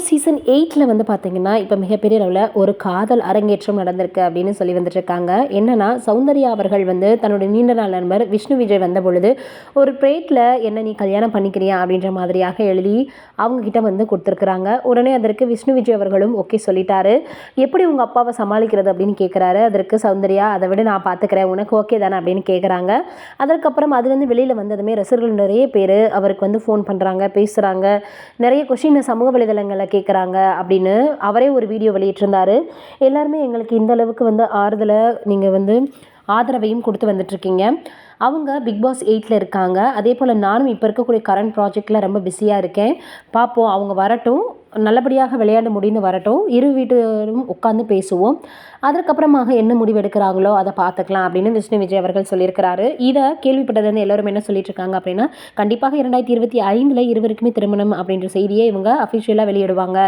Season 8ல் வந்து பார்த்தீங்கன்னா, இப்போ மிகப்பெரிய அளவுல ஒரு காதல் அரங்கேற்றம் நடந்திருக்கு அப்படின்னு சொல்லி வந்துட்டுருக்காங்க. என்னன்னா, சௌந்தர்யா அவர்கள் வந்து தன்னுடைய நீண்ட நாள் நண்பர் விஷ்ணு விஜய் வந்தபொழுது, ஒரு ப்ளேட்ல "என்ன நீ கல்யாணம் பண்ணிக்கிறியா?" அப்படின்ற மாதிரியாக எழுதி அவங்க கிட்ட வந்து குடுத்துருக்குறாங்க. உடனே அதற்கு விஷ்ணு விஜய் அவர்களும் ஓகே சொல்லிட்டாரு. "எப்படி உங்க அப்பாவ சமாளிக்கிறது?" அப்படின்னு கேட்குறாரு. அதற்கு சௌந்தர்யா, "அத விட நான் பார்த்துக்கிறேன். உனக்கு ஓகே தானே?" அப்படின்னு கேட்குறாங்க. அதற்கப்புறம் அது வந்து வெளியில வந்ததுமே ரசிகர்கள் நிறைய பேரு அவருக்கு வந்து ஃபோன் பண்றாங்க, பேசுறாங்க. நிறைய கொஸ்டின் சமூக வலைதளங்கள்ல கேட்குறாங்க அப்படின்னு அவரே ஒரு வீடியோ வெளியிட்டிருந்தாரு. எல்லாருமே எங்களுக்கு இந்த அளவுக்கு வந்து ஆறுதல நீங்க வந்து ஆதரவையும் கொடுத்து வந்துட்டுருக்கீங்க. அவங்க பிக் பாஸ் 8ல இருக்காங்க. அதேபோல் நானும் இப்போ இருக்கக்கூடிய கரண்ட் ப்ராஜெக்ட்டில் ரொம்ப பிஸியாக இருக்கேன். பார்ப்போம், அவங்க வரட்டும், நல்லபடியாக விளையாண்டு முடிந்து வரட்டும், இரு வீட்டினரும் உட்காந்து பேசுவோம். அதற்கப்புறமாக என்ன முடிவு எடுக்கிறாங்களோ அதை பார்த்துக்கலாம் அப்படின்னு விஷ்ணு விஜய் அவர்கள் சொல்லியிருக்கிறாரு. இதை கேள்விப்பட்டது எல்லாரும் என்ன சொல்லிட்டு இருக்காங்க அப்படின்னா, கண்டிப்பாக 2025ல் இருவருக்குமே திருமணம் அப்படின்ற செய்தியை இவங்க அஃபிஷியலாக வெளியிடுவாங்க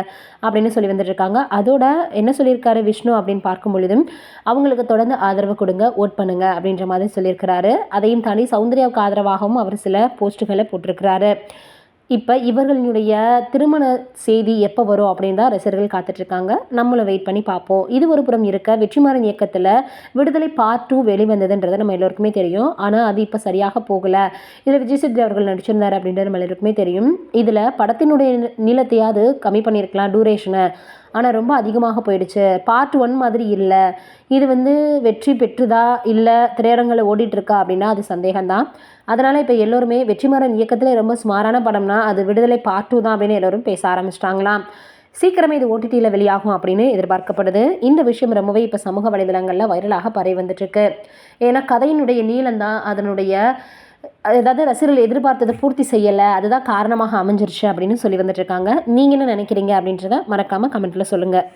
அப்படின்னு சொல்லி வந்துட்டு இருக்காங்க. அதோட என்ன சொல்லியிருக்காரு விஷ்ணு அப்படின்னு பார்க்கும் பொழுதும், அவங்களுக்கு தொடர்ந்து ஆதரவு கொடுங்க, ஓட் பண்ணுங்க அப்படின்ற மாதிரி சொல்லியிருக்கிறாரு. அதையும் தாண்டி சௌந்தர்யாவுக்கு ஆதரவாகவும் அவர் சில போஸ்ட்டுகளை போட்டிருக்கிறாரு. இப்போ இவர்களுடைய திருமண செய்தி எப்போ வரும் அப்படின்னு தான் ரசிகர்கள் காத்துட்ருக்காங்க. நம்மளும் வெயிட் பண்ணி பார்ப்போம். இது ஒரு புறம் இருக்க, வெற்றிமாறன் இயக்கத்தில் விடுதலை பார்ட் 2 வெளிவந்ததுன்றது நம்ம எல்லோருக்குமே தெரியும். ஆனால் அது இப்போ சரியாக போகலை. இதில் விஜய் சேதுபதி அவர்கள் நடிச்சிருந்தார் அப்படின்றது நம்ம எல்லோருக்குமே தெரியும். இதில் படத்தினுடைய நீளத்தையாவது கம்மி பண்ணியிருக்கலாம், டூரேஷனை. ஆனால் ரொம்ப அதிகமாக போயிடுச்சு. பார்ட் 1 மாதிரி இல்லை. இது வந்து வெற்றி பெற்றுதா இல்லை திரையரங்கில் ஓடிட்டுருக்கா அப்படின்னா அது சந்தேகம்தான். அதனால் இப்போ எல்லோருமே வெற்றிமாறன் இயக்கத்தில் ரொம்ப சுமாரான படம்னா அது விடுதலை பார்ட் 2 தான் அப்படின்னு எல்லோரும் பேச ஆரம்பிச்சிட்டாங்களாம். சீக்கிரமே இது ஓடிடியில் வெளியாகும் அப்படின்னு எதிர்பார்க்கப்படுது. இந்த விஷயம் ரொம்பவே இப்போ சமூக வலைதளங்களில் வைரலாக பரவி வந்துட்டுருக்கு. ஏன்னா கதையினுடைய நீளம் தான் அதனுடைய அதாவது ரசிகர்கள் எதிர்பார்த்ததை பூர்த்தி செய்யலை, அதுதான் காரணமாக அமைஞ்சிருச்சு அப்படின்னு சொல்லி வந்துட்டுருக்காங்க. நீங்கள் என்ன நினைக்கிறீங்க அப்படின்றத மறக்காமல் கமெண்ட்டில் சொல்லுங்கள்.